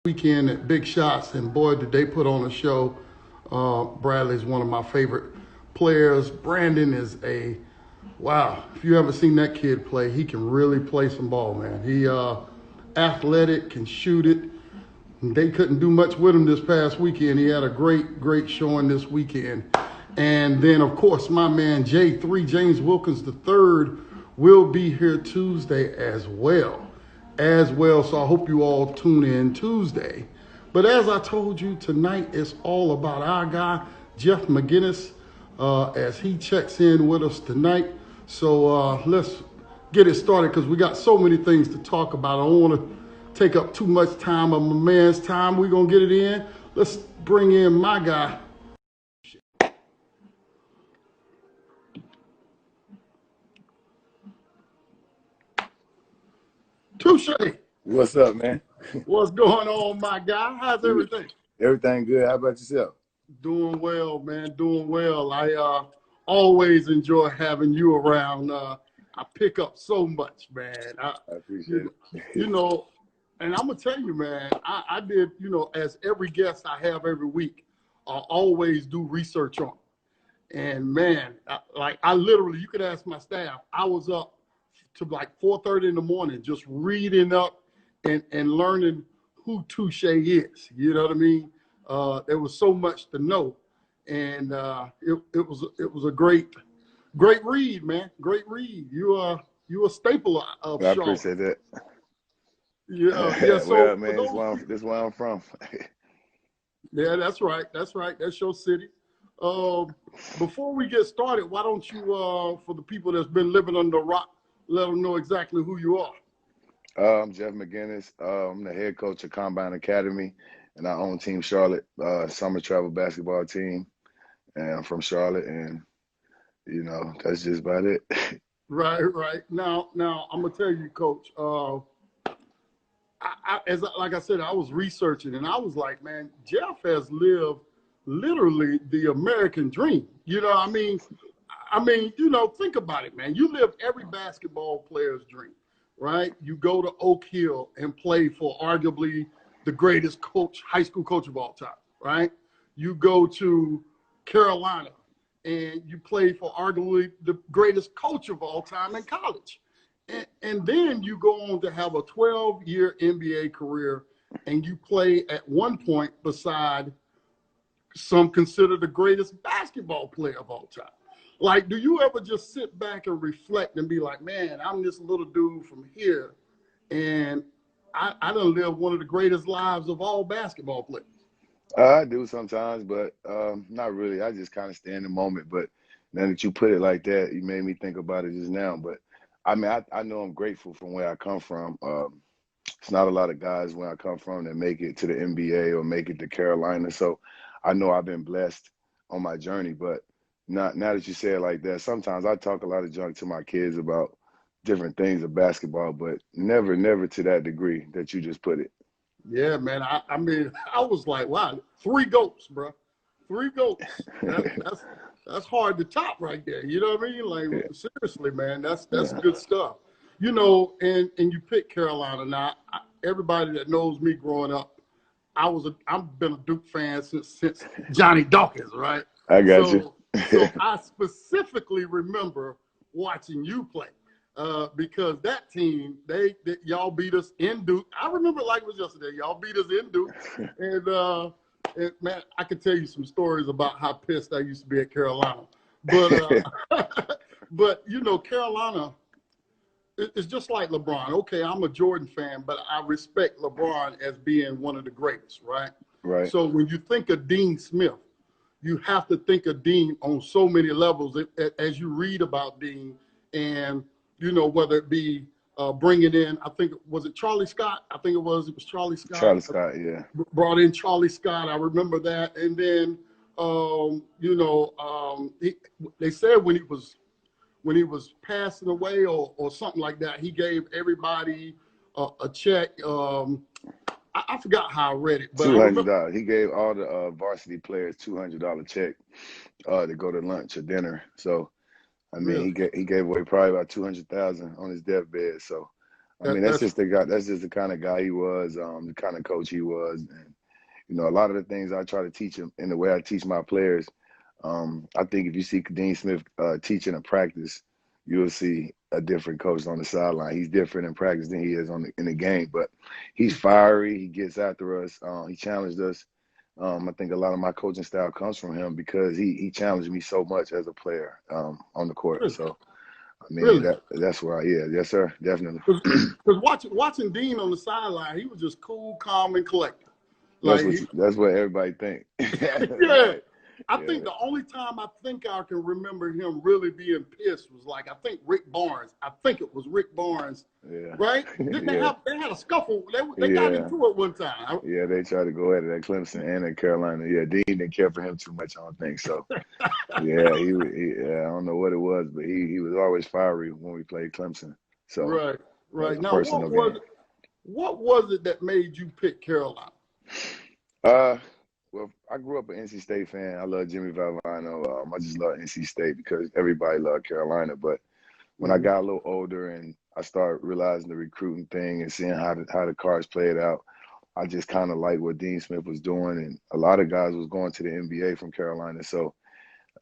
Weekend at Big Shots, and boy, did they put on a show. Bradley's one of my favorite players. Brandon is a wow. If you haven't seen that kid play, he can really play some ball, man. He athletic, can shoot it. They couldn't do much with him this past weekend. He had a great showing this weekend. And then, of course, my man J3, James Wilkins III, will be here Tuesday as well. So I hope you all tune in Tuesday. But as I told you, tonight is all about our guy, Jeff McInnis, as he checks in with us tonight. So let's get it started because we got so many things to talk about. I don't want to take up too much time of my man's time. We're going to get it in. Let's bring in my guy. Touche. What's up, man? What's going on, my guy? How's everything? Everything good. How about yourself? Doing well, man. Doing well. I always enjoy having you around. I pick up so much, man. I appreciate it. And I'm going to tell you, man, I did, as every guest I have every week, I always do research on. And, man, I literally, you could ask my staff, I was up to like 4:30 in the morning just reading up and learning who Touche is. You know what I mean? There was so much to know. And it was a great read, man. Great read. You a staple of I Charlotte. appreciate that. Yeah. So well, man, this is where I'm from. Yeah, that's right. That's your city. Before we get started, why don't you, for the people that's been living under a rock, let them know exactly who you are. I'm Jeff McInnis. I'm the head coach of Combine Academy, and I own Team Charlotte, summer travel basketball team. And I'm from Charlotte, and that's just about it. Right. Now I'm gonna tell you, Coach. Like I said, I was researching, and I was like, man, Jeff has lived literally the American dream. You know what I mean? Think about it, man. You live every basketball player's dream, right? You go to Oak Hill and play for arguably the greatest high school coach of all time, right? You go to Carolina and you play for arguably the greatest coach of all time in college. And then you go on to have a 12-year NBA career, and you play at one point beside some consider the greatest basketball player of all time. Like, do you ever just sit back and reflect and be like, man, I'm this little dude from here, and I done lived one of the greatest lives of all basketball players? I do sometimes, but not really. I just kind of stay in the moment. But now that you put it like that, you made me think about it just now. But I mean, I know I'm grateful from where I come from. It's not a lot of guys where I come from that make it to the NBA or make it to Carolina. So I know I've been blessed on my journey. But now that you say it like that, sometimes I talk a lot of junk to my kids about different things of basketball, but never to that degree that you just put it. Yeah, man. I mean, I was like, wow, 3 GOATs, bro. 3 GOATs. That's hard to top right there. You know what I mean? Like, Yeah. seriously, man, that's Yeah. good stuff. And you pick Carolina. Now, everybody that knows me growing up, I've been a Duke fan since Johnny Dawkins, right? I got you. So I specifically remember watching you play. Because that team, y'all beat us in Duke. I remember it like it was yesterday. Y'all beat us in Duke, and man, I could tell you some stories about how pissed I used to be at Carolina. But but Carolina, it's just like LeBron. Okay, I'm a Jordan fan, but I respect LeBron as being one of the greatest, right? Right. So when you think of Dean Smith, you have to think of Dean on so many levels as you read about Dean. And whether it be bringing in, I think, was it Charlie Scott? I think it was Charlie Scott. Charlie Scott, yeah. Brought in Charlie Scott. I remember that. And then, they said when he was passing away or something like that, he gave everybody a check. I forgot how I read it, but $200. He gave all the varsity players $200 check to go to lunch or dinner. So I mean, really? he gave away probably about $200,000 on his deathbed. So I mean, that's That's just the guy. That's just the kind of guy he was. The kind of coach he was, and a lot of the things I try to teach him in the way I teach my players. I think if you see Dean Smith teaching a practice, you'll see a different coach on the sideline. He's different in practice than he is in the game, but he's fiery. He gets after us. He challenged us. I think a lot of my coaching style comes from him because he challenged me so much as a player on the court. really, So I mean really. that's where yes sir, definitely. Because watching Dean on the sideline, he was just cool, calm, and collected. That's Like, what that's what everybody think. yeah. I Yeah. think the only time I think I can remember him really being pissed was like I think Rick Barnes. I think it was Rick Barnes, Yeah. right? Didn't Yeah. they had a scuffle? They got Yeah. into it one time. Yeah, they tried to go at it at Clemson and at Carolina. Yeah, Dean didn't care for him too much, I don't think so. Yeah, I don't know what it was, but he was always fiery when we played Clemson. So Right, that was right. a Now, personal game. what was it that made you pick Carolina? Uh, well, I grew up an NC State fan. I love Jimmy Valvano. I just love NC State because everybody loved Carolina. But when I Mm-hmm. got a little older and I started realizing the recruiting thing and seeing how the cards played out, I just kind of liked what Dean Smith was doing, and a lot of guys was going to the NBA from Carolina. So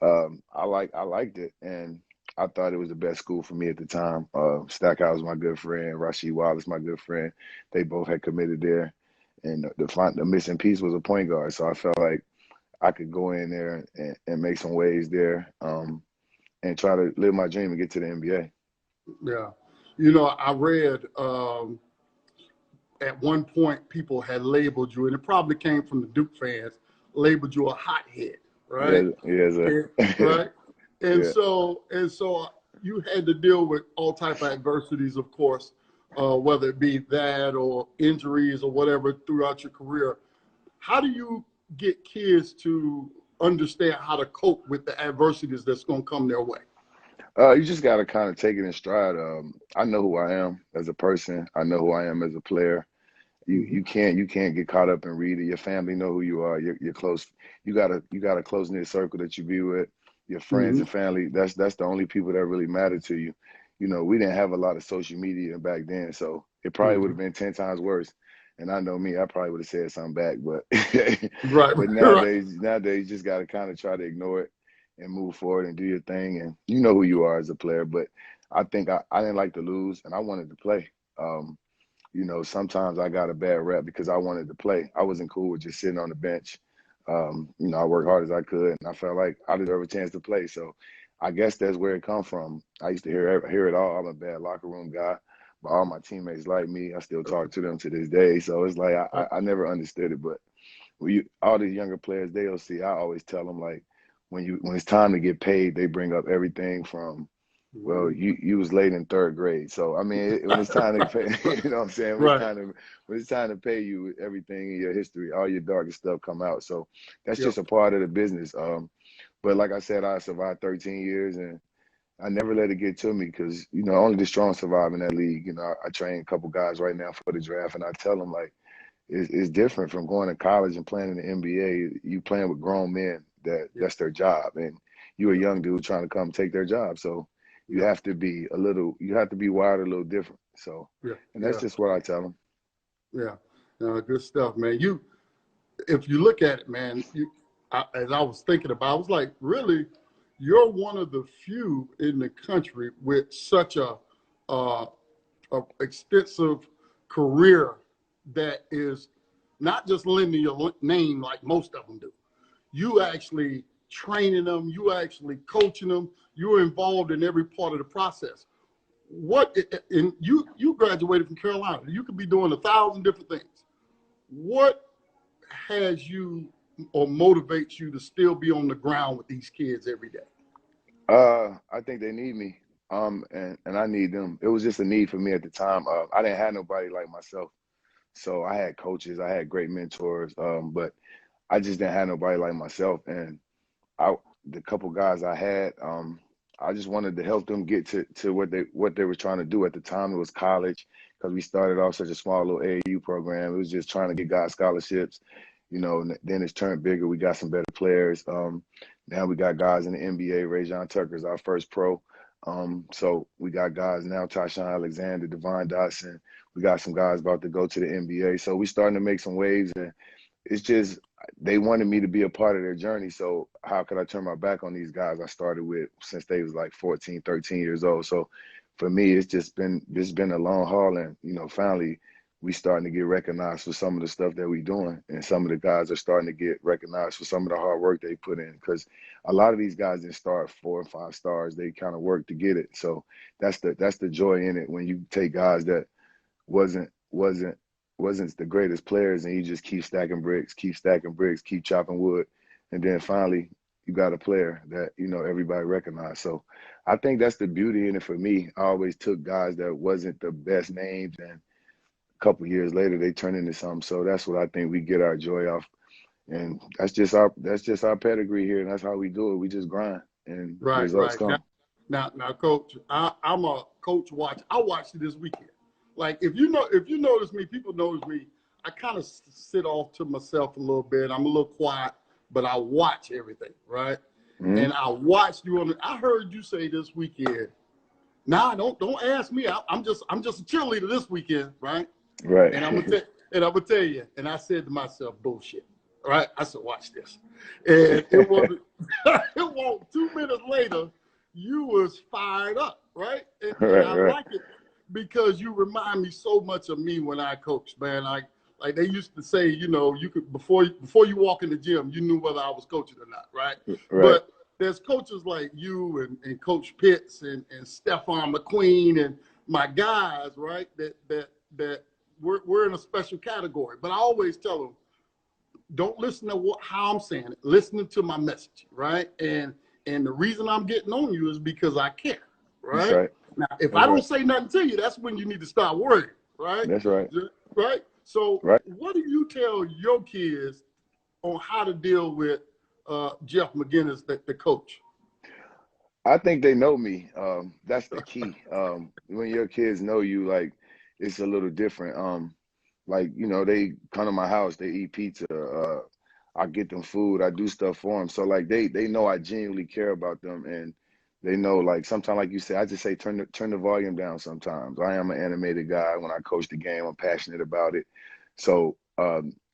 I liked it, and I thought it was the best school for me at the time. Stackhouse was my good friend, Rasheed Wallace my good friend. They both had committed there, and the missing piece was a point guard. So I felt like I could go in there and make some waves there, and try to live my dream and get to the NBA. Yeah, I read at one point people had labeled you, and it probably came from the Duke fans, labeled you a hothead, right? Yeah, yeah, Right. And yeah. so you had to deal with all type of adversities, of course, whether it be that or injuries or whatever throughout your career. How do you get kids to understand how to cope with the adversities that's going to come their way? You just got to kind of take it in stride. I know who I am as a person. I know who I am as a player. Mm-hmm. You can't get caught up and read it. Your family know who you are. You're close. You got a close knit circle that you be with. Your friends Mm-hmm. and family. That's the only people that really matter to you. We didn't have a lot of social media back then, so it probably would Mm-hmm. have been 10 times worse. And I know me, I probably would have said something back, but Right, but right. nowadays you just got to kind of try to ignore it and move forward and do your thing. And you know who you are as a player. But I think I didn't like to lose, and I wanted to play. Sometimes I got a bad rep because I wanted to play. I wasn't cool with just sitting on the bench. I worked hard as I could, and I felt like I deserve a chance to play. So I guess that's where it come from. I used to hear it all. I'm a bad locker room guy, but all my teammates like me. I still talk to them to this day. So it's like I never understood it. But all these younger players, they'll see. I always tell them like when it's time to get paid, they bring up everything from well, Mm-hmm. you was late in third grade, so I mean, when it's time to pay, you know what I'm saying? Right. When it's time to pay you, everything in your history, all your darkest stuff come out. So that's Yep. just a part of the business. But like I said, I survived 13 years, and I never let it get to me because only the strong survive in that league. I train a couple guys right now for the draft, and I tell them like it's different from going to college and playing in the NBA. You playing with grown men Yep. that's their job, and you're a Yep. young dude trying to come take their job. So Yep. you have to be wired a little different. So, Yeah. and that's Yeah. just what I tell them. Yeah. Good stuff, man. If you look at it, man, as I was thinking about, I was like, really, you're one of the few in the country with such uh, a extensive career that is not just lending your name like most of them do. You actually training them, you actually coaching them, you're involved in every part of the process. And you graduated from Carolina. You could be doing 1,000 different things. What has you or motivates you to still be on the ground with these kids every day? I think they need me. And I need them. It was just a need for me at the time. I didn't have nobody like myself. So I had coaches, I had great mentors, but I just didn't have nobody like myself. And I, the couple guys I had, I just wanted to help them get to what they were trying to do at the time. It was college because we started off such a small little AAU program. It was just trying to get guys scholarships. Then it's turned bigger. We got some better players. Now we got guys in the NBA. Rajon Tucker's our first pro. So we got guys now, Tyshawn Alexander, Devon Dotson. We got some guys about to go to the NBA. So we starting to make some waves, and it's just they wanted me to be a part of their journey. So how could I turn my back on these guys I started with since they was like 14, 13 years old? So for me, it's been a long haul, and finally we starting to get recognized for some of the stuff that we doing, and some of the guys are starting to get recognized for some of the hard work they put in. Because a lot of these guys didn't start 4 and 5 stars; they kind of worked to get it. So that's the joy in it when you take guys that wasn't the greatest players, and you just keep stacking bricks, keep chopping wood, and then finally you got a player that everybody recognized. So I think that's the beauty in it for me. I always took guys that wasn't the best names, and a couple of years later they turn into something. So that's what I think we get our joy off, and that's just our pedigree here, and that's how we do it. We just grind, and results come. Now, Coach, I'm a coach watch. I watched it this weekend. Like if you notice me, people notice me. I kind of sit off to myself a little bit. I'm a little quiet, but I watch everything, right? Mm-hmm. And I watched you I heard you say this weekend. Nah, don't ask me. I'm just a cheerleader this weekend, right? Right. And I'm gonna tell you. And I said to myself, bullshit. Right? I said, watch this. And it wasn't 2 minutes later, you was fired up, right? And I like it because you remind me so much of me when I coached, man. Like they used to say, you could before you walk in the gym, you knew whether I was coaching or not, right? But there's coaches like you and Coach Pitts and Stephon McQueen and my guys, right? That we're in a special category. But I always tell them, don't listen to how I'm saying it. Listen to my message, right? And the reason I'm getting on you is because I care, right? That's right. Now, if I don't say nothing to you, that's when you need to start worrying, right? That's right. Right? So what do you tell your kids on how to deal with Jeff McInnis, the coach? I think they know me. That's the key. When your kids know you, like, it's a little different. They come to my house, they eat pizza. I get them food. I do stuff for them. So, like, they know I genuinely care about them, and they know, like, sometimes, like you said, I just say turn the volume down sometimes. I am an animated guy. When I coach the game, I'm passionate about it. So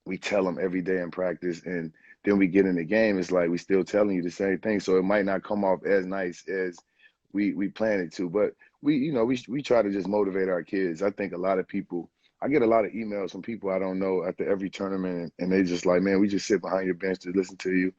we tell them every day in practice, and then we get in the game, it's like we still telling you the same thing. So it might not come off as nice as we plan it to, but we try to just motivate our kids. I think a lot of people, I get a lot of emails from people I don't know after every tournament, and they just like, man, we just sit behind your bench to listen to you.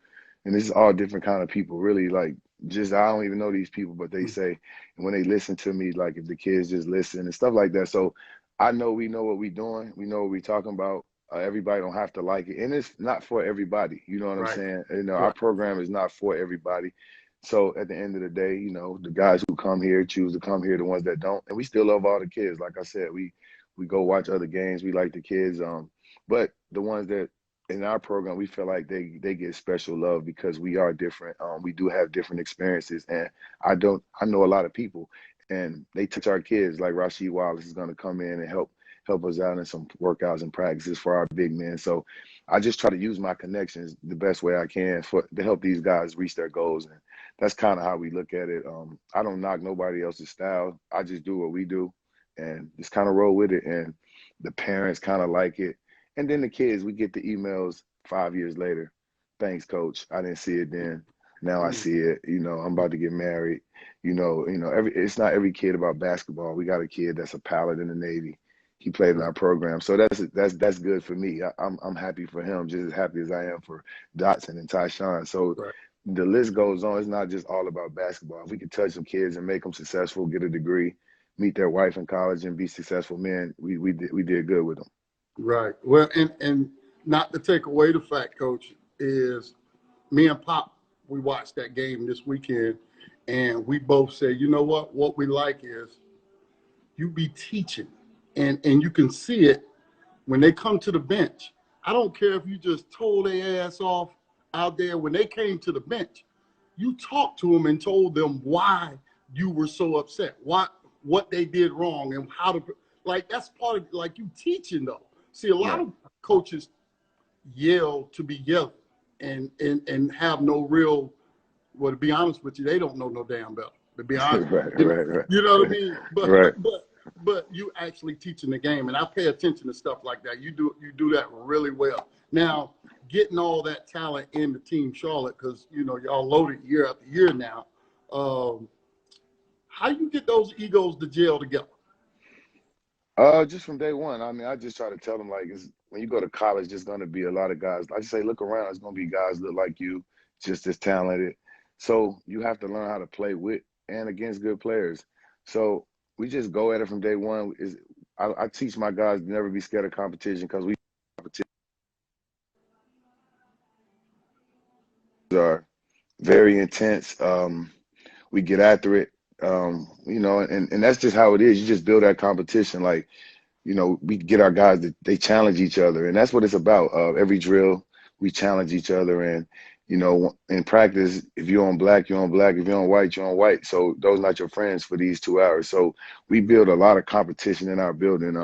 And this is all different kind of people, really. Like, just, I don't even know these people, but they say, and when they listen to me, like, if the kids just listen and stuff like that. So I know we know what we're doing. We know what we're talking about. Everybody don't have to like it. And it's not for everybody. You know what I'm saying? Our program is not for everybody. So at the end of the day, the guys who come here choose to come here, the ones that don't. And we still love all the kids. Like I said, we go watch other games. We like the kids. But the ones that in our program, we feel like they get special love because we are different. We do have different experiences. And I know a lot of people, and they touch our kids. Like Rasheed Wallace is going to come in and help us out in some workouts and practices for our big men. So I just try to use my connections the best way I can to help these guys reach their goals. And that's kind of how we look at it. I don't knock nobody else's style. I just do what we do and just kind of roll with it. And the parents kind of like it. And then the kids, we get the emails 5 years later. Thanks, coach. I didn't see it then. Now I see it. I'm about to get married. It's not every kid about basketball. We got a kid that's a pilot in the Navy. He played in our program, so that's good for me. I'm happy for him, just as happy as I am for Dotson and Tyshawn. So the list goes on. It's not just all about basketball. If we can touch some kids and make them successful, get a degree, meet their wife in college, and be successful men, we did good with them. Right. Well, and not to take away the fact, Coach, is me and Pop, we watched that game this weekend, and we both said, you know what? What we like is you be teaching. And you can see it when they come to the bench. I don't care if you just told their ass off out there. When they came to the bench, you talked to them and told them why you were so upset, what they did wrong, and how to, like, that's part of, like, you teaching, though. See, a lot of coaches yell to be yelling and have no real, well, to be honest with you, they don't know no damn better. to be honest. Right, You know, right, right, you know what I mean? right. But you actually teaching the game, and I pay attention to stuff like that. You do that really well. Now, getting all that talent in the team Charlotte, because you know y'all loaded year after year now. How you get those egos to gel together? Just from day one. I mean, I just try to tell them like, when you go to college, there's going to be a lot of guys. I say, look around. It's going to be guys look like you, just as talented. So you have to learn how to play with and against good players. So we just go at it from day one. I teach my guys to never be scared of competition because we are very intense. We get after it. And that's just how it is. You just build that competition. Like, we get our guys that they challenge each other, and that's what it's about. Every drill, we challenge each other, and in practice, if you're on black, you're on black. If you're on white, you're on white. So those are not your friends for these 2 hours. So we build a lot of competition in our building.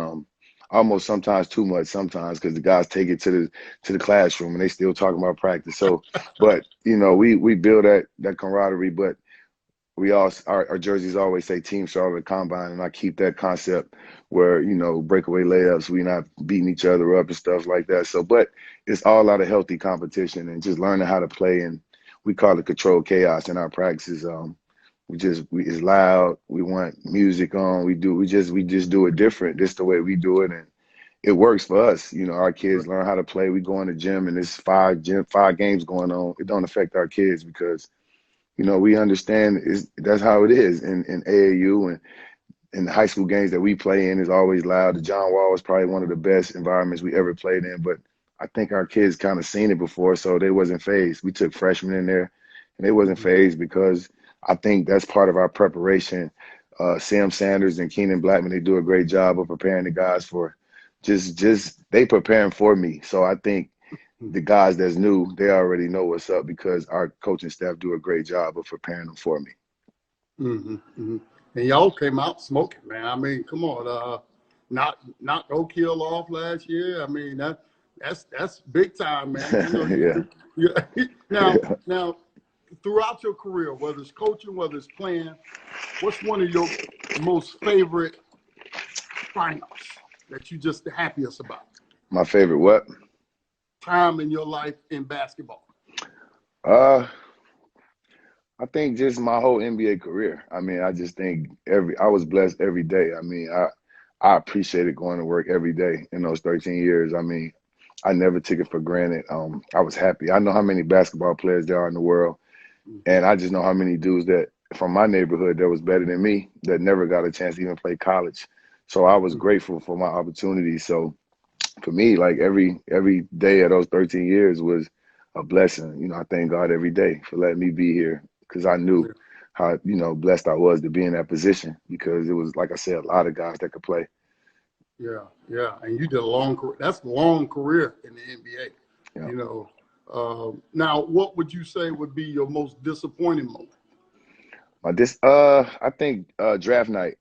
Almost sometimes too much sometimes because the guys take it to the classroom and they still talking about practice. So, but we build that camaraderie, but we all our jerseys always say Team Charlotte Combine, and I keep that concept where breakaway layups, we not beating each other up and stuff like that. So, but it's all out of healthy competition and just learning how to play, and we call it controlled chaos in our practices. It's loud. We want music on. We just do it different. This the way we do it, and it works for us. Our kids learn how to play. We go in the gym, and there's five games going on. It don't affect our kids because we understand that's how it is in AAU and in the high school games that we play in is always loud. The John Wall is probably one of the best environments we ever played in, but I think our kids kind of seen it before, so they wasn't phased. We took freshmen in there, and they wasn't phased because I think that's part of our preparation. Sam Sanders and Keenan Blackman, they do a great job of preparing the guys for just they preparing for me. So I think the guys that's new, they already know what's up because our coaching staff do a great job of preparing them for me. Mm-hmm, mm-hmm. And y'all came out smoking, man. I mean, come on, not Oak Hill off last year. I mean, that's big time, man. Yeah. Now, throughout your career, whether it's coaching, whether it's playing, what's one of your most favorite finals that you just the happiest about? My favorite what? Time in your life in basketball. Uh, I think just my whole NBA career. I mean, I just think I was blessed every day. I mean, I appreciated going to work every day in those 13 years. I mean, I never took it for granted. I was happy. I know how many basketball players there are in the world, and I just know how many dudes that from my neighborhood that was better than me that never got a chance to even play college. So I was grateful for my opportunity. So for me, like every day of those 13 years was a blessing. I thank God every day for letting me be here because I knew how blessed I was to be in that position because it was, like I said, a lot of guys that could play. Yeah, and you did a long career. That's a long career in the NBA. Yeah. Now, what would you say would be your most disappointing moment? I think draft night.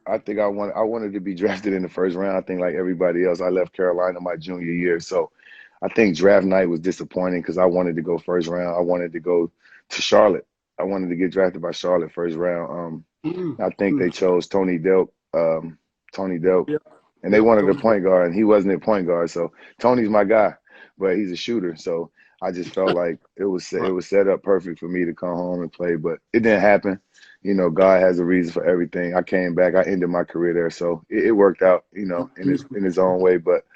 I think I wanted to be drafted in the first round. I think like everybody else, I left Carolina my junior year, so I think draft night was disappointing because I wanted to go first round. I wanted to go to Charlotte. I wanted to get drafted by Charlotte first round. I think they chose Tony Delk. Tony Delk. Yeah, And they yeah, wanted a Tony. point guard, and he wasn't a point guard. So Tony's my guy, but he's a shooter. So I just felt like it was Right. set up perfect for me to come home and play, but it didn't happen. God has a reason for everything. I came back. I ended my career there, so it worked out. In his own way. But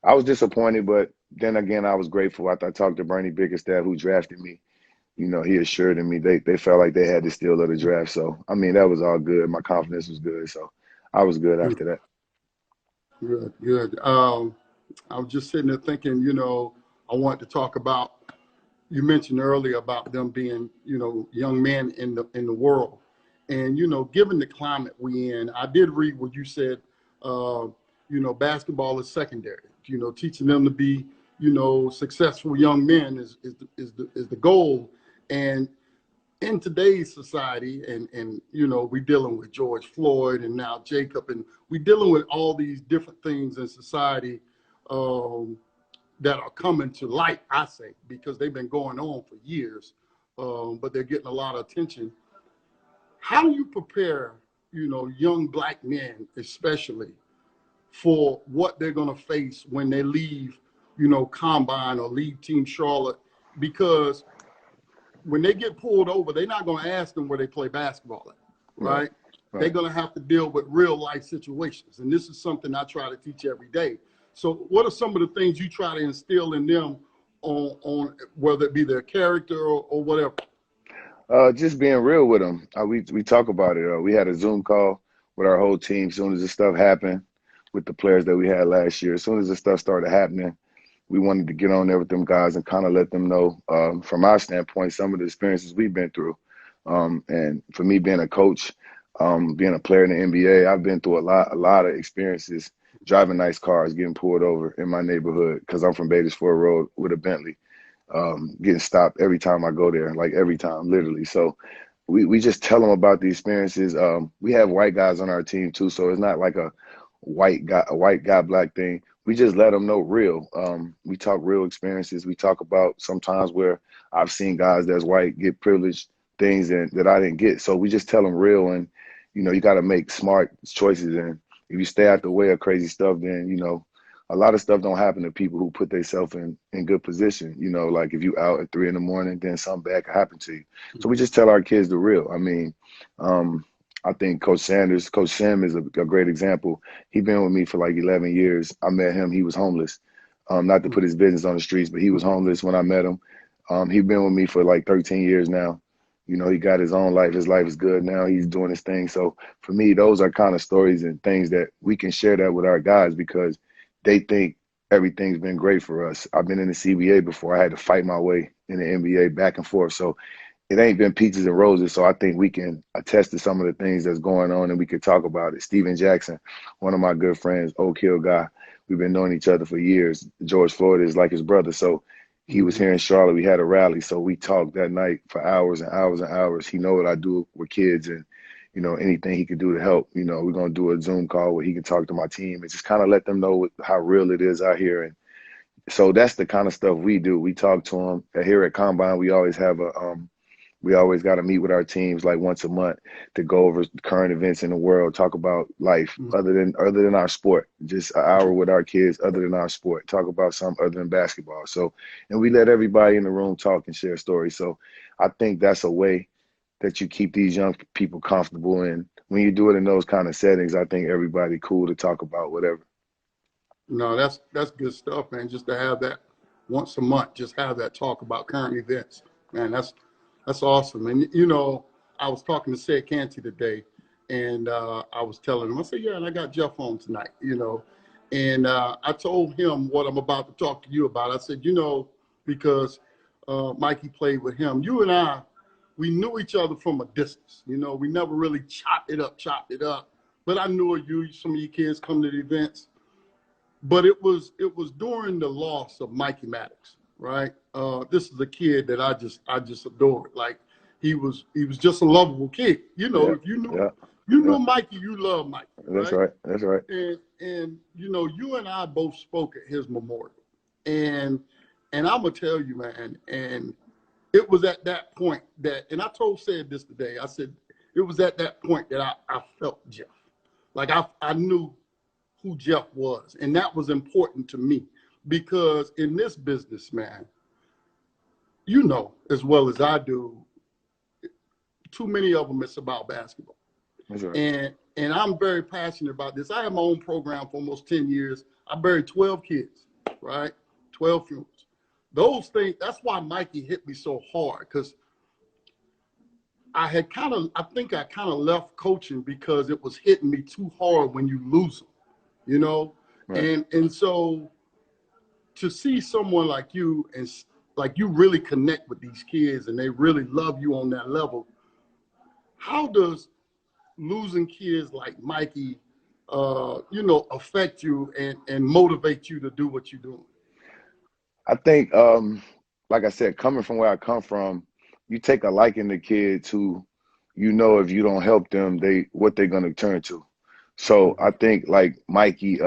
I was disappointed, but then again, I was grateful. After I talked to Bernie Bickerstaff, who drafted me, he assured me they felt like they had the steal of the draft. So I mean, that was all good. My confidence was good, so I was good after that. Good, good. I was just sitting there thinking, I want to talk about. You mentioned earlier about them being, young men in the world, and given the climate we in, I did read what you said. Basketball is secondary. Teaching them to be, successful young men is the goal, and in today's society, and we're dealing with George Floyd and now Jacob, and we're dealing with all these different things in society. That are coming to light, I say, because they've been going on for years, but they're getting a lot of attention. how do you prepare, young black men, especially, for what they're going to face when they leave, Combine or leave Team Charlotte? Because when they get pulled over, they're not going to ask them where they play basketball at, Right. right? They're Right. going to have to deal with real life situations. And this is something I try to teach every day. So what are some of the things you try to instill in them on whether it be their character or whatever? Just being real with them. We talk about it. We had a Zoom call with our whole team as soon as this stuff happened with the players that we had last year. As soon as this stuff started happening, we wanted to get on there with them guys and kind of let them know, from our standpoint, some of the experiences we've been through. And for me, being a coach, being a player in the NBA, I've been through a lot of experiences driving nice cars, getting pulled over in my neighborhood because I'm from Badersford Road with a Bentley, getting stopped every time I go there, like every time, literally. So we just tell them about the experiences. We have white guys on our team too, so it's not like a white guy, black thing. We just let them know real. We talk real experiences. We talk about sometimes where I've seen guys that's white get privileged things that I didn't get. So we just tell them real, and you got to make smart choices. And if you stay out the way of crazy stuff, then a lot of stuff don't happen to people who put themselves in good position. Like if you out at 3 a.m, then something bad could happen to you. So we just tell our kids the real. I mean, I think Coach Sam is a great example. He's been with me for like 11 years. I met him. He was homeless. Not to put his business on the streets, but he was homeless when I met him. He's been with me for like 13 years now. He got his own life. His life is good now. He's doing his thing. So for me, those are kind of stories and things that we can share that with our guys because they think everything's been great for us. I've been in the CBA before. I had to fight my way in the NBA back and forth. So it ain't been peaches and roses. So I think we can attest to some of the things that's going on and we could talk about it. Steven Jackson, one of my good friends, Oak Hill guy. We've been knowing each other for years. George Floyd is like his brother. So he was here in Charlotte. We had a rally. So we talked that night for hours and hours and hours. He know what I do with kids and, anything he could do to help. We're going to do a Zoom call where he can talk to my team and just kind of let them know how real it is out here. And so that's the kind of stuff we do. We talk to them. Here at Combine, we always have we always got to meet with our teams like once a month to go over current events in the world, talk about life other than our sport, just an hour with our kids other than our sport, talk about something other than basketball. So, and we let everybody in the room talk and share stories. So I think that's a way that you keep these young people comfortable. And when you do it in those kind of settings, I think everybody cool to talk about whatever. No, that's good stuff, man. Just to have that once a month, just have that talk about current events, man. That's awesome. And I was talking to Sid Canty today, and I was telling him, I said, yeah, and I got Jeff on tonight, and I told him what I'm about to talk to you about. I said, because Mikey played with him, you and I, we knew each other from a distance. We never really chopped it up. But I knew some of you kids come to the events. But it was during the loss of Mikey Maddox, right? This is a kid that I just adored. Like he was just a lovable kid. Yeah, If you knew yeah, you yeah. knew Mikey, you loved Mikey, That's right? right. That's right. And you and I both spoke at his memorial, and I'm gonna tell you, man, and it was at that point that, and I told Sid this today. I said it was at that point that I felt Jeff, like I knew who Jeff was. And that was important to me because in this business, man, as well as I do, too many of them, it's about basketball. That's right. And I'm very passionate about this. I have my own program for almost 10 years. I buried 12 kids, right? 12 funerals. Those things, that's why Mikey hit me so hard because I think I kind of left coaching because it was hitting me too hard when you lose them, Right. And so to see someone like you and like you really connect with these kids and they really love you on that level, how does losing kids like Mikey, affect you and motivate you to do what you're doing? I think, like I said, coming from where I come from, you take a liking to kids who, if you don't help them, what they're gonna turn to. So I think like Mikey,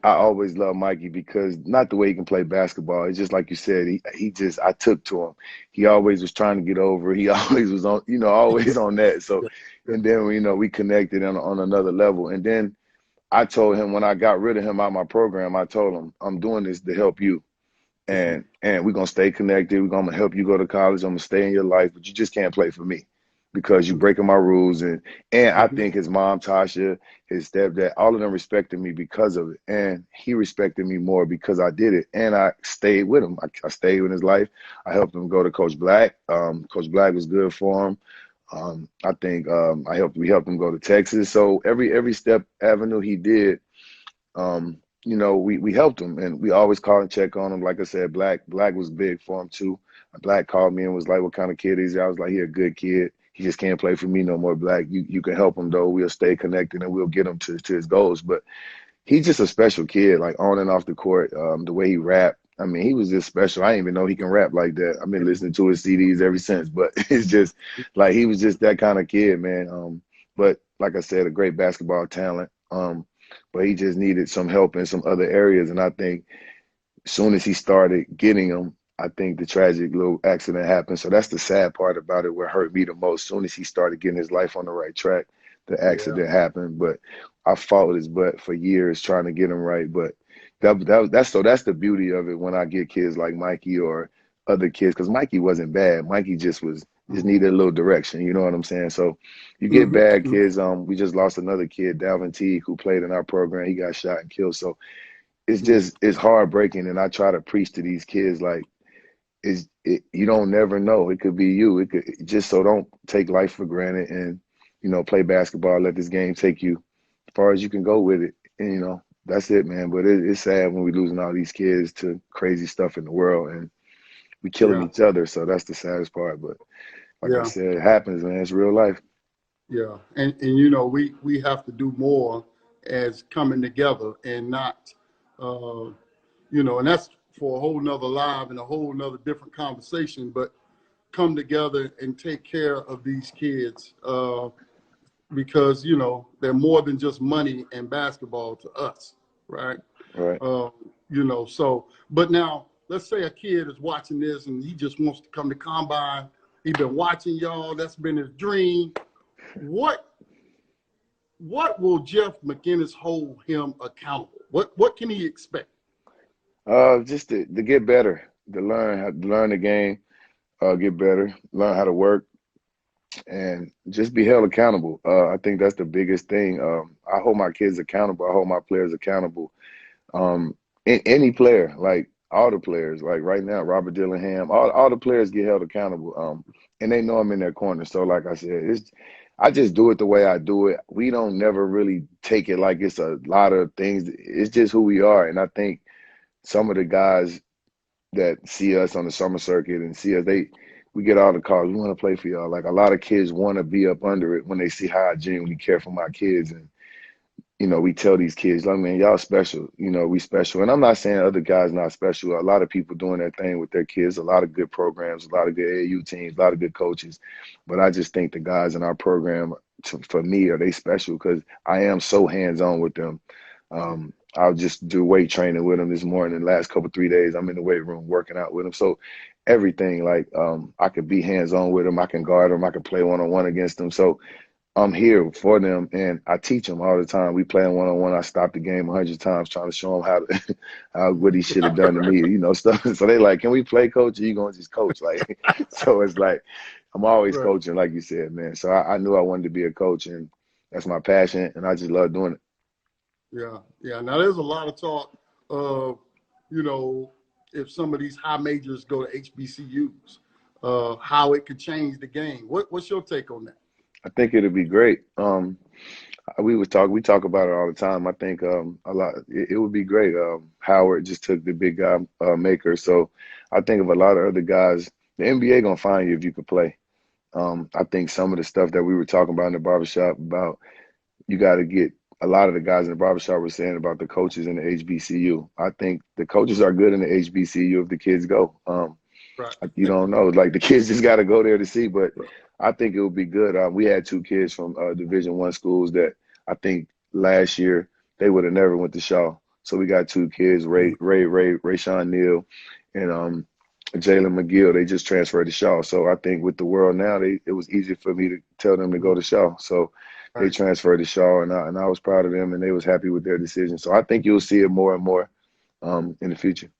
I always love Mikey because not the way he can play basketball. It's just like you said. He just I took to him. He always was trying to get over. He always was on, always on that. So, Yeah, yeah. and then we connected on another level. And then I told him when I got rid of him out of my program, I told him I'm doing this to help you, Mhm. and we're gonna stay connected. We're gonna help you go to college. I'm gonna stay in your life, but you just can't play for me because you're breaking my rules. And I Mhm. think his mom, Tasha, his stepdad, all of them respected me because of it, and he respected me more because I did it, and I stayed with him. I stayed in his life. I helped him go to Coach Black. Coach Black was good for him. I think we helped him go to Texas. So every step avenue he did, we helped him, and we always call and check on him. Like I said, Black was big for him too. Black called me and was like, "What kind of kid is he?" I was like, "He a good kid. He just can't play for me no more." Black, you can help him though. We'll stay connected and we'll get him to his goals. But he's just a special kid, like on and off the court. The way he rapped, I mean, he was just special. I didn't even know he can rap like that. I've been listening to his CDs ever since, but it's just like he was just that kind of kid, man. But like I said, a great basketball talent. But he just needed some help in some other areas, and I think as soon as he started getting them, I think the tragic little accident happened. So that's the sad part about it, what hurt me the most. As soon as he started getting his life on the right track, the Yeah, accident happened. But I fought his butt for years trying to get him right. But that's the beauty of it when I get kids like Mikey or other kids, because Mikey wasn't bad. Mikey just Mhm. needed a little direction. You know what I'm saying? So you get Mhm. bad Mhm. kids. We just lost another kid, Dalvin Teague, who played in our program. He got shot and killed. So Mhm. it's heartbreaking, and I try to preach to these kids like you don't never know. It could be you. It could just, so don't take life for granted, and play basketball. Let this game take you as far as you can go with it. And that's it, man. But it's sad when we losing all these kids to crazy stuff in the world, and we killing Yeah, each other. So that's the saddest part. But like I yeah, said, it happens, man. It's real life. yeah. And we have to do more as coming together and not, uh, and that's for a whole nother live and a whole nother different conversation. But come together and take care of these kids, because they're more than just money and basketball to us, right? Right. uh, so, but now let's say a kid is watching this and he just wants to come to combine. He's been watching y'all, that's been his dream. What what will Jeff McInnis hold him accountable? What can he expect? Just to get better, to learn how to learn the game, get better, learn how to work, and just be held accountable. I think that's the biggest thing. I hold my kids accountable. I hold my players accountable. Um, any player, like all the players, like right now, Robert Dillingham, all the players get held accountable. And they know I'm in their corner. So, like I said, I just do it the way I do it. We don't never really take it like it's a lot of things. It's just who we are. And I think some of the guys that see us on the summer circuit and see us, we get all the calls. We want to play for y'all. Like a lot of kids want to be up under it when they see how I genuinely care for my kids. And we tell these kids, like, man, y'all special. We special. And I'm not saying other guys not special. A lot of people doing their thing with their kids, a lot of good programs, a lot of good AAU teams, a lot of good coaches. But I just think the guys in our program, for me, are they special because I am so hands-on with them. I'll just do weight training with them this morning. The last couple 3 days, I'm in the weight room working out with them. So everything, like, I could be hands-on with them. I can guard them. I can play one-on-one against them. So I'm here for them, and I teach them all the time. We play one-on-one. I stop the game 100 times trying to show them what he should have done to me, stuff. So they like, can we play, coach? Or you gonna just coach? Like, so it's like I'm always Right. coaching, like you said, man. So I knew I wanted to be a coach, and that's my passion, and I just love doing it. Yeah, yeah. Now there's a lot of talk of, you know, if some of these high majors go to HBCUs, how it could change the game. What's your take on that? I think it'll be great. We talk about it all the time. I think a lot it would be great. Howard just took the big guy maker, so I think of a lot of other guys. The NBA gonna find you if you could play. I think some of the stuff that we were talking about in the barbershop about, you got to get, a lot of the guys in the barbershop were saying about the coaches in the HBCU. I think the coaches are good in the HBCU if the kids go. Right. You don't know, like the kids just got to go there to see. But I think it would be good. We had two kids from Division I schools that I think last year they would have never went to Shaw. So we got two kids, Rayshawn Neal and Jalen McGill. They just transferred to Shaw. So I think with the world now, it was easy for me to tell them to go to Shaw. So they transferred to Shaw, and I was proud of them, and they was happy with their decision. So I think you'll see it more and more in the future.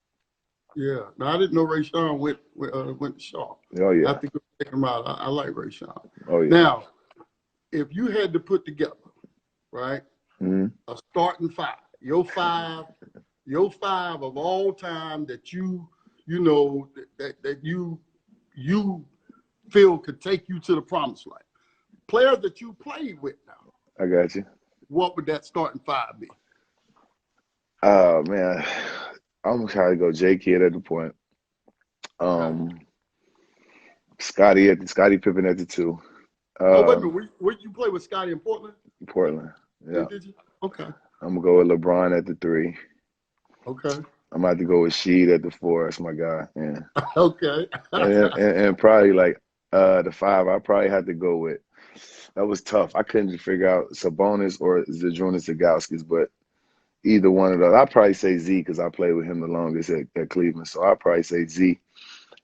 Yeah. Now I didn't know Rayshawn went to Shaw. Oh yeah. I think we'll check him out. I like Rayshawn. Oh yeah. Now, if you had to put together, right, Mm-hmm. a starting five, your five of all time that you know that you feel could take you to the promised land. Players that you played with now. I got you. What would that starting five be? Oh man, I'm gonna try to go J Kidd at the point. Scottie Pippen at the two. Oh wait a minute, where you play with Scottie in Portland? Portland. Yeah. Did you? Okay. I'm gonna go with LeBron at the three. Okay. I'm about to go with Sheed at the four. That's my guy. Yeah. Okay. and probably like the five. I probably had to go with. That was tough. I couldn't figure out Sabonis or Zydrunas Ilgauskas, but either one of those. I'd probably say Z because I played with him the longest at Cleveland. So I'd probably say Z.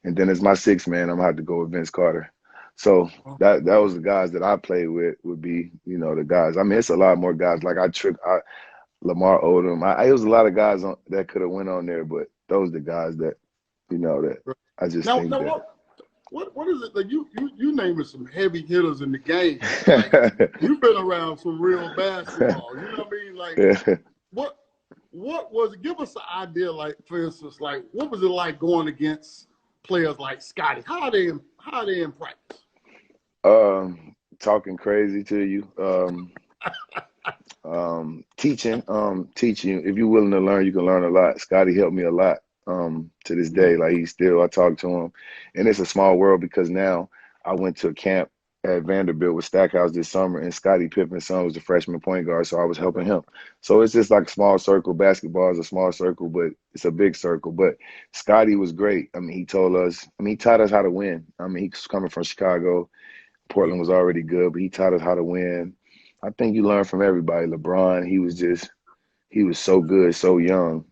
And then as my sixth man, I'm gonna have to go with Vince Carter. So that was the guys that I played with would be, the guys. I mean, it's a lot more guys. Like Lamar Odom. It was a lot of guys that could have went on there, but those are the guys that, that I just think that. What is it? Like you naming some heavy hitters in the game. Like, you've been around some real basketball. You know what I mean? Like Yeah. what was it? Give us an idea, like, for instance, like what was it like going against players like Scottie? How are they in practice? Talking crazy to you. Teaching. If you're willing to learn, you can learn a lot. Scottie helped me a lot. To this day, like I talk to him, and it's a small world because now I went to a camp at Vanderbilt with Stackhouse this summer, and Scottie Pippen's son was the freshman point guard, so I was helping him. So it's just like a small circle. Basketball is a small circle, but it's a big circle. But Scottie was great. I mean, he taught us how to win. I mean, he's coming from Chicago. Portland was already good, but he taught us how to win. I think you learn from everybody. LeBron, he was so good, so young.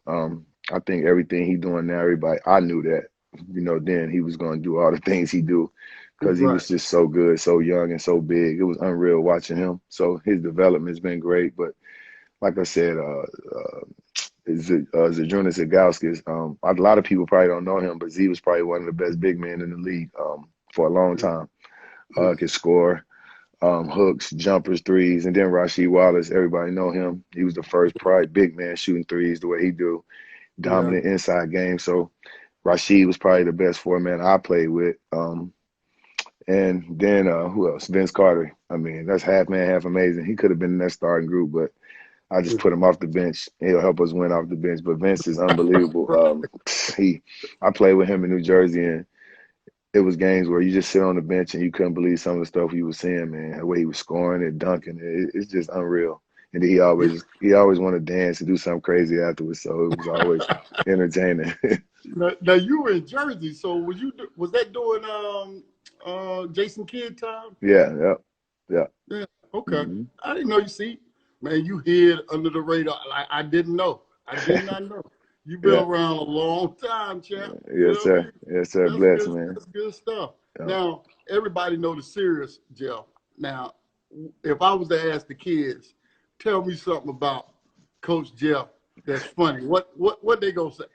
I think everything he doing now, everybody, I knew that, then he was going to do all the things he do because he was just so good, so young and so big. It was unreal watching him. So his development's been great. But like I said, Zydrunas Ilgauskas, a lot of people probably don't know him, but Z was probably one of the best big men in the league for a long time. Could score. Hooks, jumpers, threes, and then Rasheed Wallace, everybody know him. He was the first probably big man shooting threes the way he do. Dominant inside game. So Rasheed was probably the best four-man I played with. And then who else? Vince Carter. I mean, that's half man, half amazing. He could have been in that starting group, but I just put him off the bench. He'll help us win off the bench. But Vince is unbelievable. I played with him in New Jersey, and it was games where you just sit on the bench and you couldn't believe some of the stuff you was seeing, man. The way he was scoring and dunking, it's just unreal. And he always wanted to dance and do something crazy afterwards, so it was always entertaining. Now you were in Jersey, so was that during Jason Kidd time? Yeah. Yeah. Okay. Mm-hmm. I didn't know. You see, man, you hid under the radar. Like I didn't know. I did not know. You've been around a long time, champ. Yes, sir. Yes, sir. Bless, man. That's good stuff. Yeah. Now, everybody know the serious Jeff. Now, if I was to ask the kids, tell me something about Coach Jeff that's funny. What they gonna say?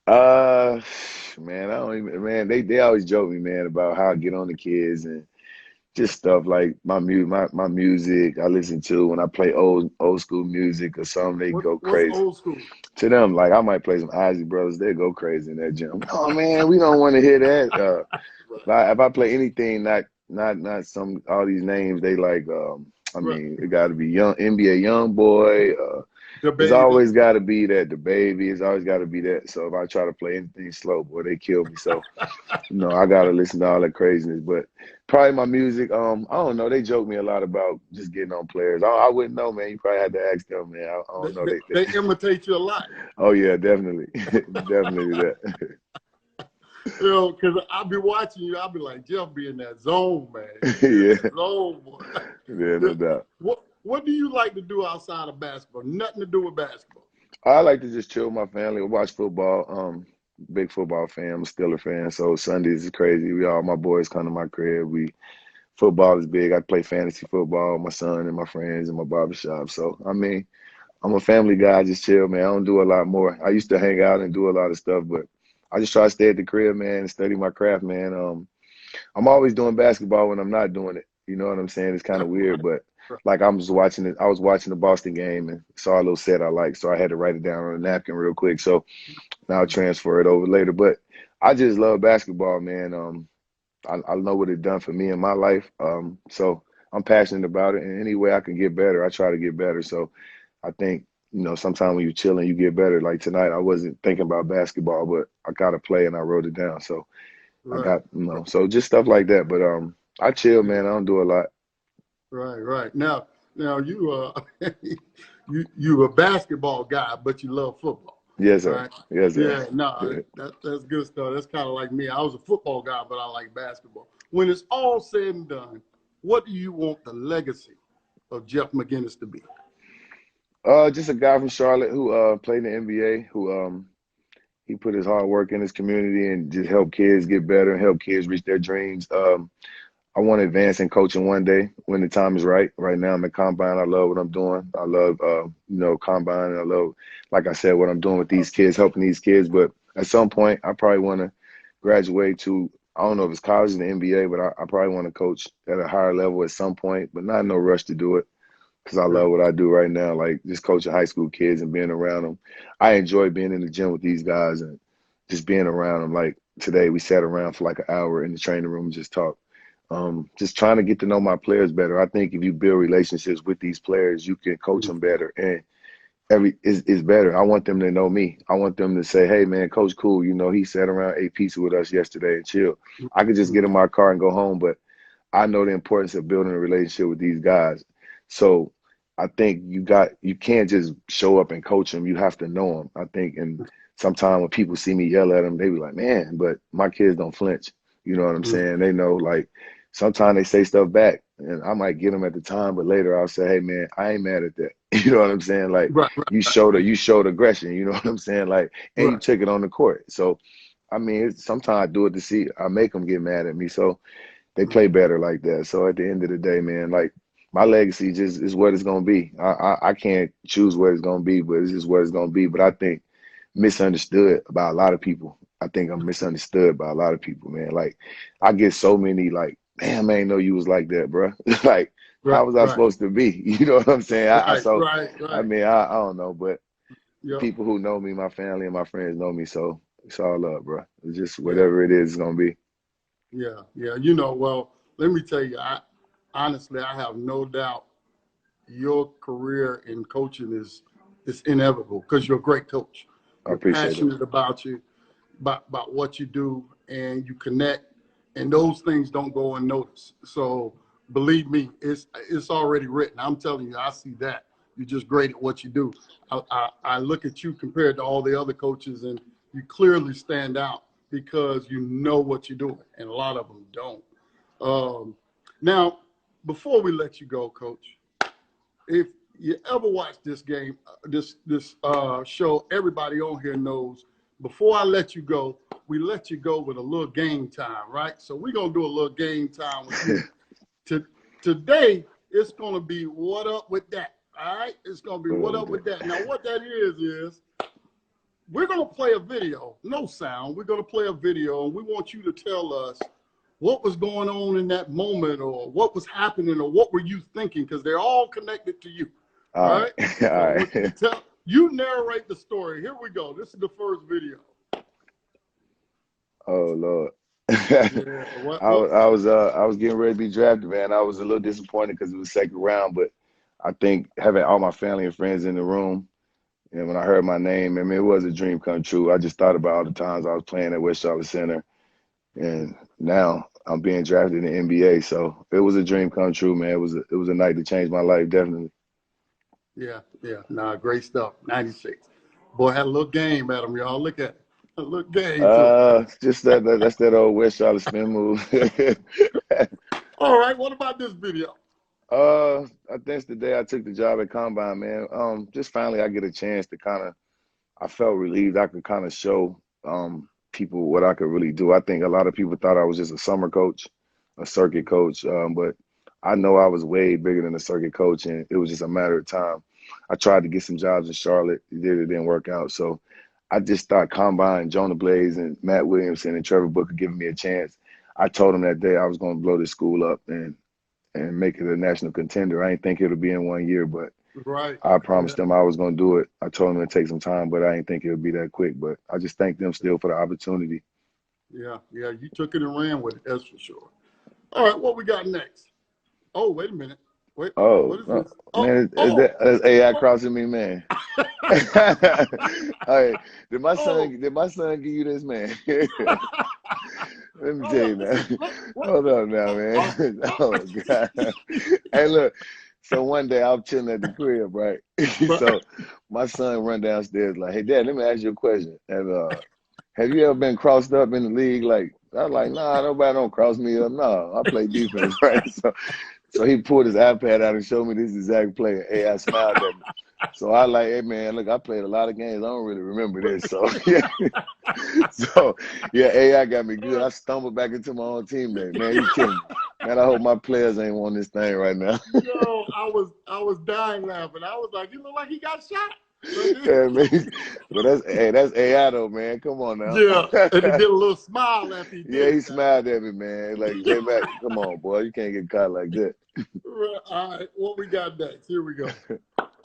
Man, I don't even. Man, they always joke me, man, about how I get on the kids and just stuff like my music I listen to when I play old school music or something. They go crazy. What's old school? To them, like I might play some Isley Brothers, they go crazy in that gym. Oh man, we don't want to hear that. If I play anything, not some all these names, they like. I mean, it got to be young NBA young boy. It's always got to be that the baby. It's always got to be that. So if I try to play anything slow, boy, they kill me. So I got to listen to all that craziness. But probably my music. I don't know. They joke me a lot about just getting on players. I wouldn't know, man. You probably had to ask them, man. I don't know. They imitate you a lot. Oh yeah, definitely, definitely that. Because I'll be watching you. I'll be like, Jeff be in that zone, man. Yeah. Zone, boy. Yeah, no doubt. What do you like to do outside of basketball? Nothing to do with basketball. I like to just chill with my family, watch football. Big football fan. I'm a Steeler fan, so Sundays is crazy. My boys come to my crib. Football is big. I play fantasy football, my son and my friends in my barbershop. So, I mean, I'm a family guy. I just chill, man. I don't do a lot more. I used to hang out and do a lot of stuff, but I just try to stay at the crib, man, and study my craft, man. I'm always doing basketball when I'm not doing it. You know what I'm saying? It's kind of weird, but like I'm just watching it. I was watching the Boston game and saw a little set I liked, so I had to write it down on a napkin real quick. So now I'll transfer it over later. But I just love basketball, man. I know what it done for me in my life. So I'm passionate about it, and any way I can get better, I try to get better. So I think, sometimes when you're chilling, you get better. Like tonight, I wasn't thinking about basketball, but I got a play and I wrote it down. So I Right. got, so just stuff like that. But I chill, Yeah. man. I don't do a lot. Right. Right. Now you you a basketball guy, but you love football, Yes, sir. right? Yes, sir. Yeah. No, that's good stuff. That's kind of like me. I was a football guy, but I like basketball. When it's all said and done, what do you want the legacy of Jeff McInnis to be? Just a guy from Charlotte who played in the NBA, who he put his hard work in his community and just help kids get better and help kids reach their dreams. I want to advance in coaching one day when the time is right. Right now, I'm at Combine. I love what I'm doing. I love, Combine. And I love, like I said, what I'm doing with these kids, helping these kids. But at some point, I probably want to graduate to, I don't know if it's college or the NBA, but I probably want to coach at a higher level at some point, but not in no rush to do it because I Right. love what I do right now, like just coaching high school kids and being around them. I enjoy being in the gym with these guys and just being around them. Like today, we sat around for like an hour in the training room and just talked. Just trying to get to know my players better. I think if you build relationships with these players, you can coach them better, and every is better. I want them to know me. I want them to say, "Hey, man, Coach Cool, he sat around, ate pizza with us yesterday and chill." I could just get in my car and go home, but I know the importance of building a relationship with these guys. So I think you can't just show up and coach them. You have to know them. I think, and sometimes when people see me yell at them, they be like, "Man," but my kids don't flinch. You know what I'm saying? They know, like, sometimes they say stuff back, and I might get them at the time, but later I'll say, "Hey, man, I ain't mad at that." You know what I'm saying? Like, Right. you showed aggression. You know what I'm saying? Like, and you Right. took it on the court. So, I mean, sometimes I do it to see. I make them get mad at me. So they play better like that. So at the end of the day, man, like my legacy just is what it's gonna be. I can't choose what it's gonna be, but it's just what it's gonna be. But I think misunderstood by a lot of people. I think I'm misunderstood by a lot of people, man. Like I get so many like, damn, I ain't know you was like that, bro. Like how Right. was I Right. supposed to be? You know what I'm saying? Right. Right. I Right. mean, I don't know, but the Yep. people who know me, my family and my friends know me, so it's all love, bro. It's just Yeah. whatever it is, it's gonna be. Yeah. Yeah. Well, let me tell you, I have no doubt your career in coaching is inevitable because you're a great coach. I You're appreciate it. passionate about what you do, and you connect, and those things don't go unnoticed. So believe me, it's already written. I'm telling you, I see that. You're just great at what you do. I look at you compared to all the other coaches, and you clearly stand out because you know what you're doing, and a lot of them don't. Um, Now, before we let you go, Coach, if you ever watch this game, this show, everybody on here knows. Before I let you go, we let you go with a little game time, right? So we're gonna do a little game time with you. To, Today, it's gonna be what up with that. All right, it's gonna be what up with that. Now, what that is we're gonna play a video, no sound. We're gonna play a video, and we want you to tell us what was going on in that moment, or what was happening, or what were you thinking, because they're all connected to you. All All right. right. All So right. you narrate the story. Here we go. This is the first video. Oh Lord. Yeah. What? I was getting ready to be drafted, man. I was a little disappointed because it was second round, but I think having all my family and friends in the room, and when I heard my name, I mean, it was a dream come true. I just thought about all the times I was playing at West Charlotte Center, and now I'm being drafted in the NBA. So it was a dream come true, man. It was a night to change my life, definitely. Yeah. Yeah. Nah, great stuff. 96. Boy, had a little game at him, y'all. Look at it. A little game to it. Just that's that old West Charlotte spin move. All right. What about this video? I think it's the day I took the job at Combine, man. Just finally I get a chance to kind of I felt relieved. I could kind of show people what I could really do. I think a lot of people thought I was just a summer coach, a circuit coach, but I know I was way bigger than a circuit coach, and it was just a matter of time. I tried to get some jobs in Charlotte. It didn't work out. So I just thought Combine, Jonah Blaze, and Matt Williamson and Trevor Booker giving me a chance. I told them that day I was going to blow this school up and make it a national contender. I didn't think it would be in 1 year, but Right. I promised them I was going to do it. I told them it'd take some time, but I didn't think it would be that quick. But I just thank them still for the opportunity. Yeah, you took it and ran with it, that's for sure. All right, what we got next? Oh, wait a minute. Wait, what is this? Man, that's AI crossing me, man. All right, did my son give you this, man? Let me tell you, man. Hold on now, man. Oh God. Hey, look. So one day I'm chilling at the crib, right? So my son run downstairs like, "Hey, Dad, let me ask you a question. Have you ever been crossed up in the league?" Like, I was like, "Nah, nobody don't cross me up. No, I play defense, right?" So he pulled his iPad out and showed me this exact play. Hey, I smiled at me. So I like, hey man, look, I played a lot of games. I don't really remember this. So yeah, AI got me good. I stumbled back into my own teammate. Man, you kidding me? Man, I hope my players ain't won this thing right now. Yo, I was dying laughing. I was like, you look like he got shot. Yeah, man. But that's AI though, man. Come on now. Yeah, and he did a little smile after he did. Yeah, he smiled at me, man. Like, hey, man, come on, boy, you can't get caught like that. All right, what we got next? Here we go.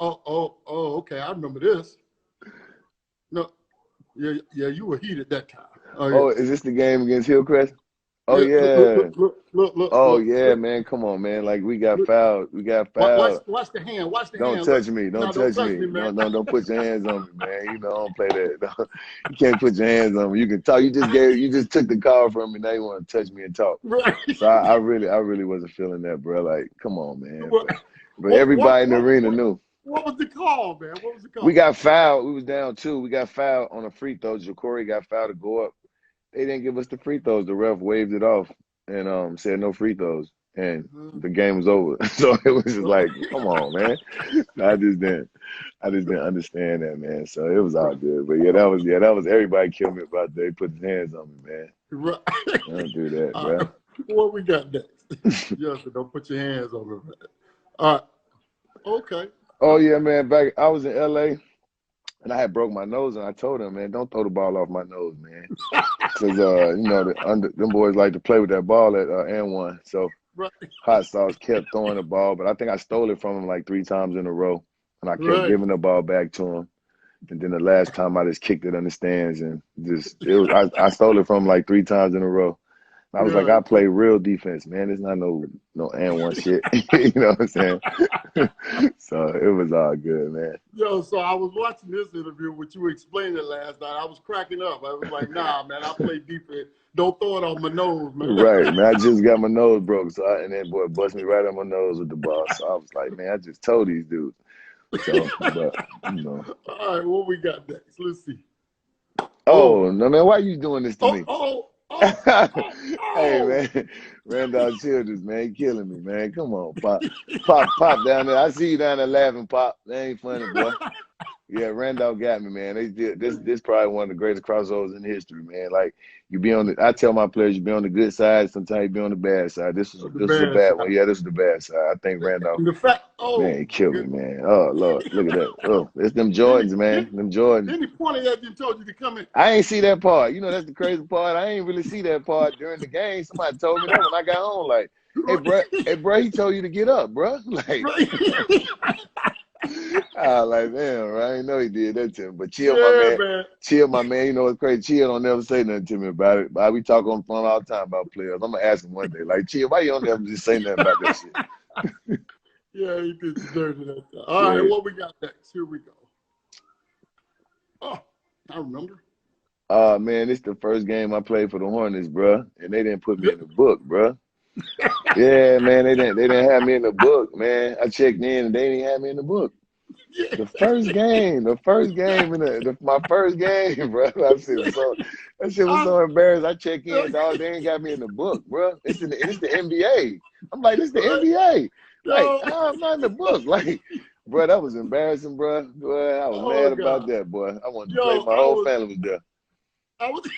Oh, okay, I remember this. No, yeah, you were heated that time. Oh, is this the game against Hillcrest? Oh yeah. Look. Oh yeah, man. Come on, man. Like we got fouled. Watch the hand. Don't touch me. Don't touch me. Man. No, don't put your hands on me, man. You know, I don't play that. You can't put your hands on me. You can talk. You just took the call from me. Now you want to touch me and talk. Right. So I really wasn't feeling that, bro. Like, come on, man. But everybody in the arena knew. What was the call, man? What was the call? We got fouled. We was down 2. We got fouled on a free throw. Ja'Cory got fouled to go up. They didn't give us the free throws. The ref waved it off and said no free throws, and the game was over. So it was just like, come on, man. I just didn't understand that, man. So it was all good. But that was everybody killed me about they put their hands on me, man. Right. Don't do that, bro. What we got next? Yes, don't put your hands on me, man. All right. Okay. Oh yeah, man. I was in LA. And I had broke my nose, and I told him, man, don't throw the ball off my nose, man. Because, them boys like to play with that ball at N1. So Hot Sauce kept throwing the ball, but I think I stole it from him like 3 times in a row. And I kept giving the ball back to him. And then the last time I just kicked it in the stands, and I stole it from him like 3 times in a row. I was like, I play real defense, man. It's not no and one shit. You know what I'm saying? So it was all good, man. Yo, so I was watching this interview, which you explained it last night. I was cracking up. I was like, nah, man, I play defense. Don't throw it on my nose, man. Right, man. I just got my nose broke, and that boy bust me right on my nose with the ball. So I was like, man, I just told these dudes. So, but, you know. All right, what we got next? Let's see. Oh, no, man, why are you doing this to me? Hey, man, Randolph Childress, man, he killing me, man. Come on, Pop down there. I see you down there laughing, Pop. That ain't funny, boy. Yeah, Randolph got me, man. This probably one of the greatest crossovers in history, man. Like I tell my players, you be on the good side, sometimes you be on the bad side. This was a bad one. Yeah, this is the bad side. I think Randolph, man, he killed me, man. Oh Lord, look at that. Oh, it's them Jordans, man. Them Jordans. Then he pointed at you and told you to come in. I ain't see that part. You know, that's the crazy part. I ain't really see that part during the game. Somebody told me that when I got home. Like, hey, bro, he told you to get up, bro. Like. I was like, damn, I didn't know he did that to him. But Chill, man. Chill, my man. You know what's crazy? Chill don't never say nothing to me about it. But we talk on the phone all the time about players. I'm going to ask him one day, like, Chill, why you don't ever just say nothing about that shit? Yeah, he did dirty that time. All right, what we got next? Here we go. Oh, I remember. Man, it's the first game I played for the Hornets, bro. And they didn't put me in the book, bro. Yeah, man, they didn't have me in the book, man. I checked in and they didn't have me in the book. The first game, my first game, bro. That shit was so embarrassed. I check in, dog. They ain't got me in the book, bro. It's the NBA. I'm like, this the NBA. Like, I'm not in the book. Like, Bro, that was embarrassing, bro. Boy, I was Oh mad about God. that, boy. I wanted to play. Yo, My whole family was there. I was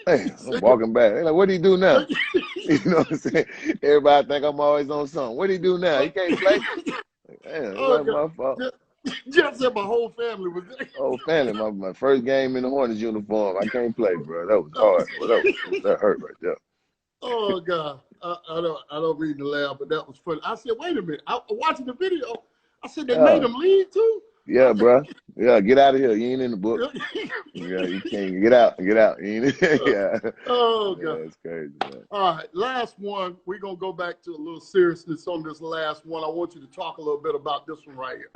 Hey, I'm walking back. They're like, what do he do now? You know what I'm saying? Everybody think I'm always on something. What do he do now? He can't play? Like, damn, it Oh wasn't my God. fault. Jeff said my whole family was there. Whole family, my first game in the Hornets uniform. I can't play, bro. That was hard. Well, that hurt right there. Oh God. I don't mean to laugh, but that was funny. I said, wait a minute. I watching the video. I said they made Yeah, him leave too? yeah, bro. Yeah, get out of here. You ain't in the book. Yeah, you can't get out. Get out. You ain't, yeah. Oh Yeah, God. it's crazy, man. All right, last one. We're gonna go back to a little seriousness on this last one. I want you to talk a little bit about this one right here.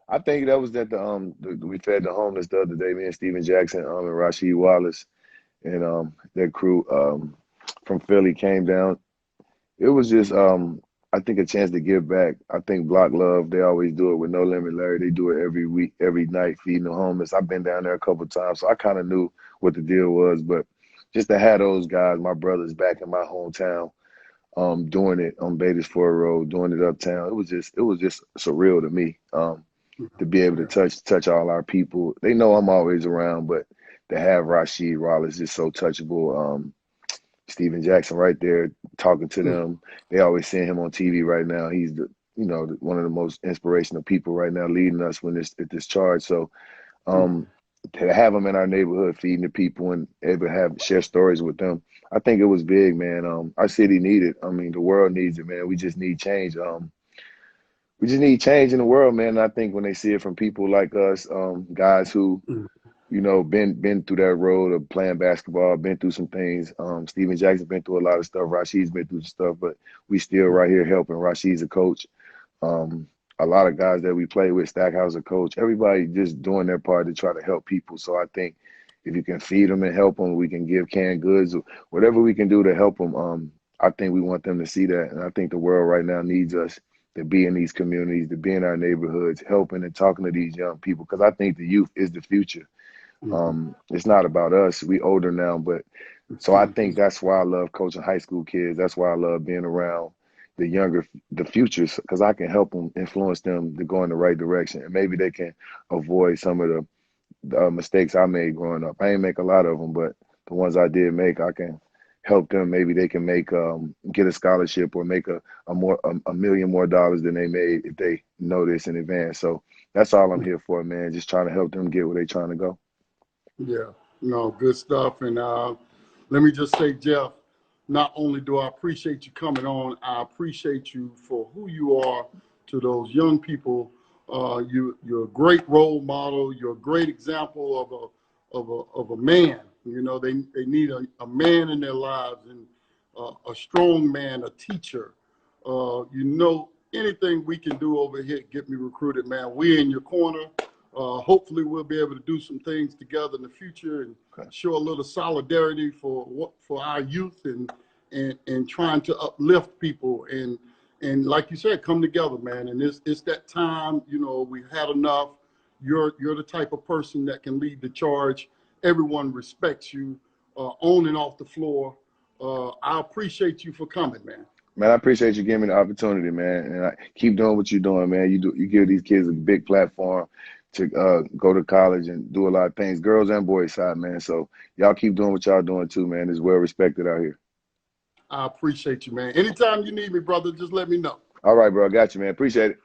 I think that was we fed the homeless the other day. Me and Steven Jackson, and Rasheed Wallace, and their crew from Philly came down. It was just I think a chance to give back. I think Block Love, they always do it with No Limit Larry. They do it every week, every night, feeding the homeless. I've been down there a couple of times, so I kind of knew what the deal was. But just to have those guys, my brothers, back in my hometown, doing it on Beatty-Ford Road, doing it uptown, it was just surreal to me. To be able to touch all our people. They know I'm always around, but to have Rasheed Wallace is so touchable. Steven Jackson right there talking to them. They always seeing him on TV right now. He's one of the most inspirational people right now, leading us at this charge. So to have him in our neighborhood, feeding the people and able to share stories with them, I think it was big, man. Our city needed. I mean, the world needs it, man. We just need change. We just need change in the world, man. And I think when they see it from people like us, guys who been through that road of playing basketball, been through some things. Steven Jackson's been through a lot of stuff. Rasheed's been through some stuff, but we still right here helping. Rasheed's a coach. A lot of guys that we play with, Stackhouse a coach. Everybody just doing their part to try to help people. So I think if you can feed them and help them, we can give canned goods, whatever we can do to help them. I think we want them to see that, and I think the world right now needs us to be in these communities, to be in our neighborhoods, helping and talking to these young people, because I think the youth is the future. It's not about us. We older now, but so I think that's why I love coaching high school kids. That's why I love being around the futures, because I can help them, influence them to go in the right direction, and maybe they can avoid some of the mistakes I made growing up. I ain't make a lot of them, but the ones I did make, I can help them. Maybe they can get a scholarship or make a million more dollars than they made if they know this in advance. So that's all I'm here for, man. Just trying to help them get where they're trying to go. Yeah, no, good stuff. And let me just say, Jeff, not only do I appreciate you coming on, I appreciate you for who you are to those young people. You're a great role model. You're a great example of a man. You know, they need a man in their lives, and a strong man, a teacher. Anything we can do over here, get me recruited, man. We're in your corner. Hopefully we'll be able to do some things together in the future and show a little solidarity for our youth and trying to uplift people and like you said, come together, man. And it's that time, we've had enough. You're the type of person that can lead the charge. Everyone respects you on and off the floor. I appreciate you for coming, man. Man, I appreciate you giving me the opportunity, man. And I keep doing what you're doing, man. You give these kids a big platform to go to college and do a lot of things, girls and boys side, man. So y'all keep doing what y'all doing too, man. It's well respected out here. I appreciate you, man. Anytime you need me, brother, just let me know. All right, bro. I got you, man. Appreciate it.